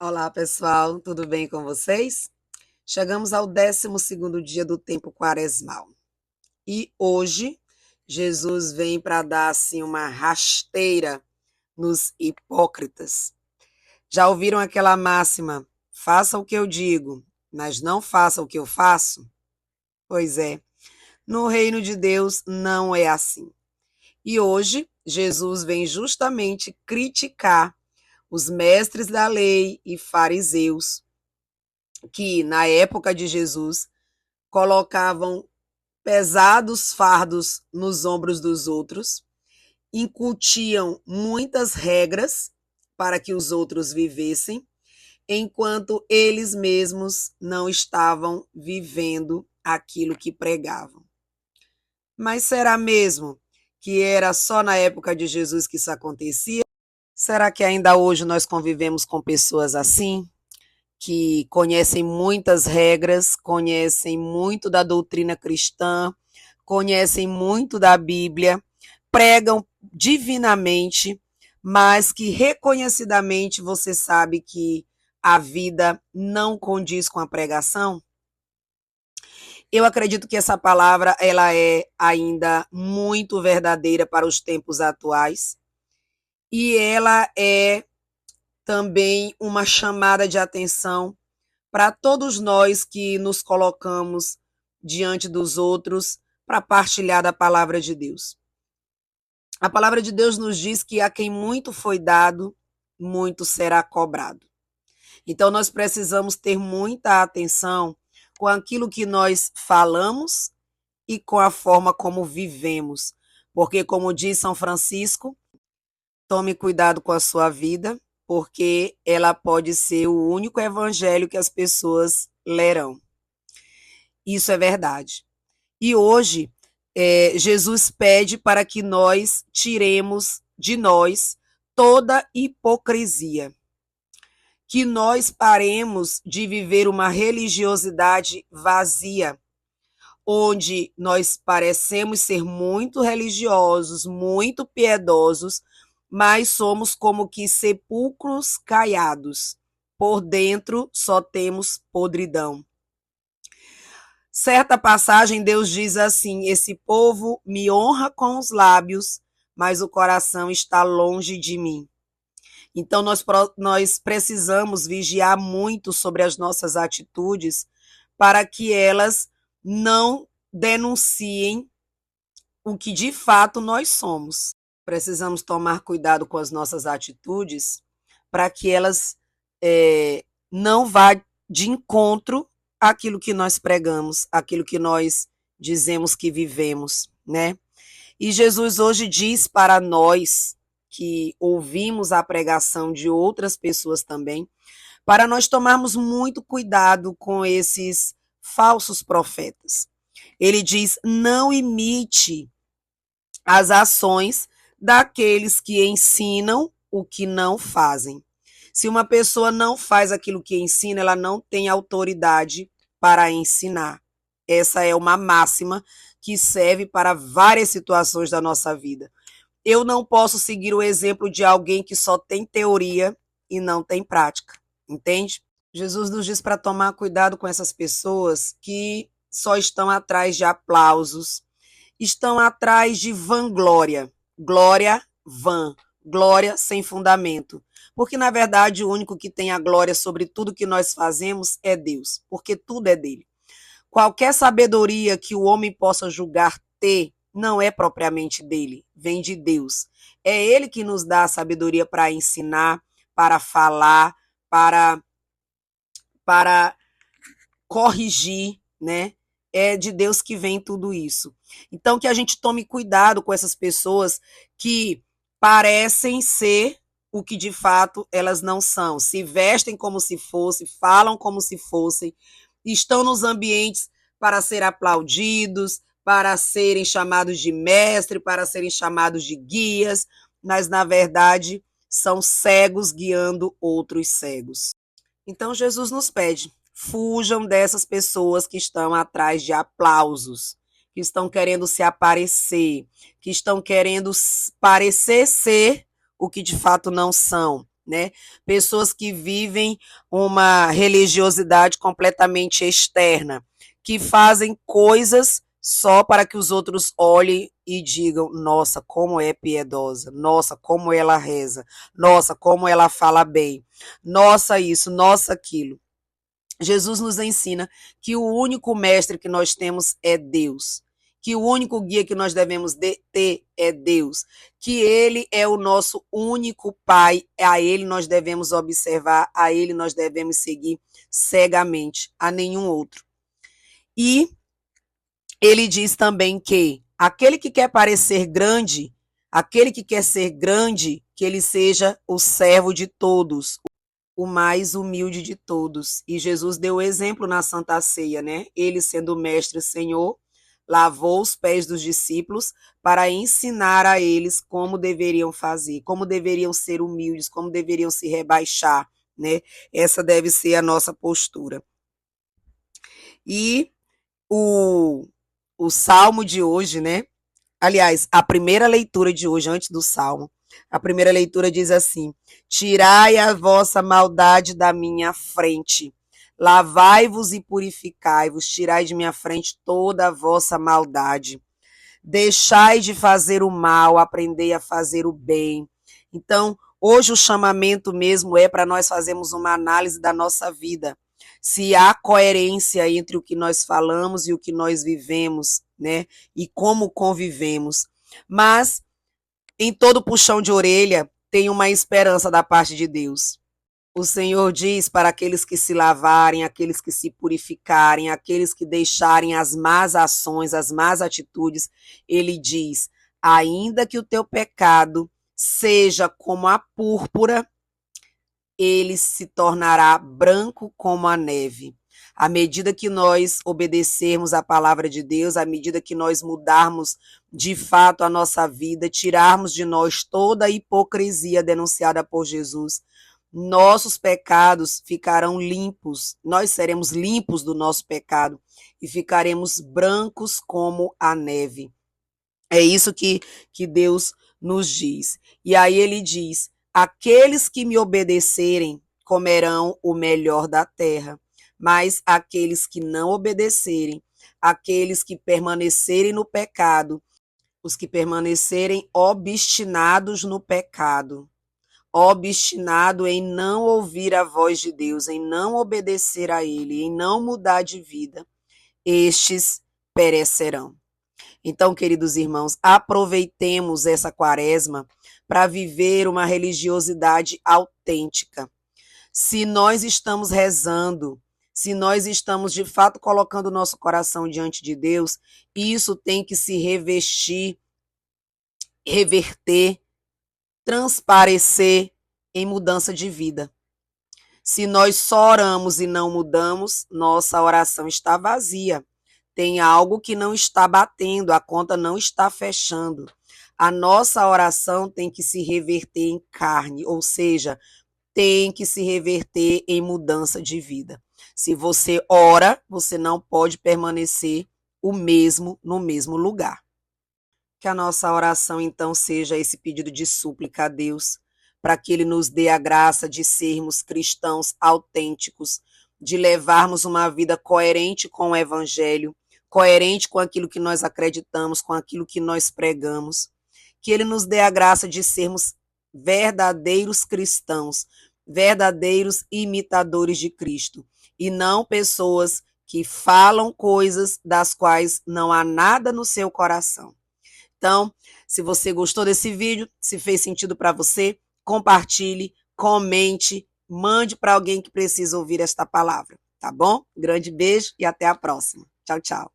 Olá, pessoal, tudo bem com vocês? Chegamos ao 12º dia do tempo quaresmal. E hoje Jesus vem para dar assim uma rasteira nos hipócritas. Já ouviram aquela máxima: faça o que eu digo, mas não faça o que eu faço? Pois é, no reino de Deus não é assim. E hoje Jesus vem justamente criticar os mestres da lei e fariseus que na época de Jesus colocavam pesados fardos nos ombros dos outros, incutiam muitas regras para que os outros vivessem, enquanto eles mesmos não estavam vivendo aquilo que pregavam. Mas será mesmo que era só na época de Jesus que isso acontecia? Será que ainda hoje nós convivemos com pessoas assim? Que conhecem muitas regras, conhecem muito da doutrina cristã, conhecem muito da Bíblia, pregam divinamente, mas que reconhecidamente você sabe que a vida não condiz com a pregação? Eu acredito que essa palavra ela é ainda muito verdadeira para os tempos atuais e ela é também uma chamada de atenção para todos nós que nos colocamos diante dos outros para partilhar da palavra de Deus. A palavra de Deus nos diz que a quem muito foi dado, muito será cobrado. Então nós precisamos ter muita atenção com aquilo que nós falamos e com a forma como vivemos. Porque, como diz São Francisco, tome cuidado com a sua vida, porque ela pode ser o único evangelho que as pessoas lerão. Isso é verdade. E hoje, Jesus pede para que nós tiremos de nós toda hipocrisia. Que nós paremos de viver uma religiosidade vazia, onde nós parecemos ser muito religiosos, muito piedosos, mas somos como que sepulcros caiados. Por dentro só temos podridão. Certa passagem, Deus diz assim: esse povo me honra com os lábios, mas o coração está longe de mim. Então, nós precisamos vigiar muito sobre as nossas atitudes para que elas não denunciem o que de fato nós somos. Precisamos tomar cuidado com as nossas atitudes para que elas não vá de encontro àquilo que nós pregamos, àquilo que nós dizemos que vivemos, né? E Jesus hoje diz para nós que ouvimos a pregação de outras pessoas também, para nós tomarmos muito cuidado com esses falsos profetas. Ele diz: não imite as ações daqueles que ensinam o que não fazem. Se uma pessoa não faz aquilo que ensina, ela não tem autoridade para ensinar. Essa é uma máxima que serve para várias situações da nossa vida. Eu não posso seguir o exemplo de alguém que só tem teoria e não tem prática, entende? Jesus nos diz para tomar cuidado com essas pessoas que só estão atrás de aplausos, estão atrás de vanglória, glória vã, glória sem fundamento. Porque, na verdade, o único que tem a glória sobre tudo que nós fazemos é Deus, porque tudo é dele. Qualquer sabedoria que o homem possa julgar ter não é propriamente dele, vem de Deus. É ele que nos dá a sabedoria para ensinar, para falar, para corrigir, né? É de Deus que vem tudo isso. Então, que a gente tome cuidado com essas pessoas que parecem ser o que de fato elas não são. Se vestem como se fossem, falam como se fossem, estão nos ambientes para ser aplaudidos, para serem chamados de mestre, para serem chamados de guias, mas na verdade são cegos guiando outros cegos. Então Jesus nos pede: fujam dessas pessoas que estão atrás de aplausos, que estão querendo se aparecer, que estão querendo parecer ser o que de fato não são. né? Pessoas que vivem uma religiosidade completamente externa, que fazem coisas só para que os outros olhem e digam: nossa, como é piedosa, nossa, como ela reza, nossa, como ela fala bem, nossa isso, nossa aquilo. Jesus nos ensina que o único mestre que nós temos é Deus, que o único guia que nós devemos ter é Deus, que Ele é o nosso único Pai, a Ele nós devemos observar, a Ele nós devemos seguir cegamente, a nenhum outro. E ele diz também que aquele que quer parecer grande, aquele que quer ser grande, que ele seja o servo de todos, o mais humilde de todos. E Jesus deu exemplo na Santa Ceia, né? Ele, sendo mestre e Senhor, lavou os pés dos discípulos para ensinar a eles como deveriam fazer, como deveriam ser humildes, como deveriam se rebaixar, né? Essa deve ser a nossa postura. E o salmo de hoje, né? Aliás, a primeira leitura de hoje, antes do salmo, a primeira leitura diz assim: tirai a vossa maldade da minha frente, lavai-vos e purificai-vos, tirai de minha frente toda a vossa maldade. Deixai de fazer o mal, aprendei a fazer o bem. Então, hoje o chamamento mesmo é para nós fazermos uma análise da nossa vida. Se há coerência entre o que nós falamos e o que nós vivemos, né? E como convivemos. Mas em todo puxão de orelha tem uma esperança da parte de Deus. O Senhor diz para aqueles que se lavarem, aqueles que se purificarem, aqueles que deixarem as más ações, as más atitudes, ele diz: ainda que o teu pecado seja como a púrpura, ele se tornará branco como a neve. À medida que nós obedecermos à palavra de Deus, à medida que nós mudarmos de fato a nossa vida, tirarmos de nós toda a hipocrisia denunciada por Jesus, nossos pecados ficarão limpos, nós seremos limpos do nosso pecado e ficaremos brancos como a neve. É isso que Deus nos diz. E aí ele diz: aqueles que me obedecerem comerão o melhor da terra, mas aqueles que não obedecerem, aqueles que permanecerem no pecado, os que permanecerem obstinados no pecado, obstinado em não ouvir a voz de Deus, em não obedecer a Ele, em não mudar de vida, estes perecerão. Então, queridos irmãos, aproveitemos essa quaresma para viver uma religiosidade autêntica. Se nós estamos rezando, se nós estamos de fato colocando o nosso coração diante de Deus, isso tem que se revestir, reverter, transparecer em mudança de vida. Se nós só oramos e não mudamos, nossa oração está vazia. Tem algo que não está batendo, a conta não está fechando. A nossa oração tem que se reverter em carne, ou seja, tem que se reverter em mudança de vida. Se você ora, você não pode permanecer o mesmo no mesmo lugar. Que a nossa oração, então, seja esse pedido de súplica a Deus, para que Ele nos dê a graça de sermos cristãos autênticos, de levarmos uma vida coerente com o Evangelho, coerente com aquilo que nós acreditamos, com aquilo que nós pregamos. Que Ele nos dê a graça de sermos verdadeiros cristãos, verdadeiros imitadores de Cristo, e não pessoas que falam coisas das quais não há nada no seu coração. Então, se você gostou desse vídeo, se fez sentido para você, compartilhe, comente, mande para alguém que precisa ouvir esta palavra, tá bom? Grande beijo e até a próxima. Tchau, tchau.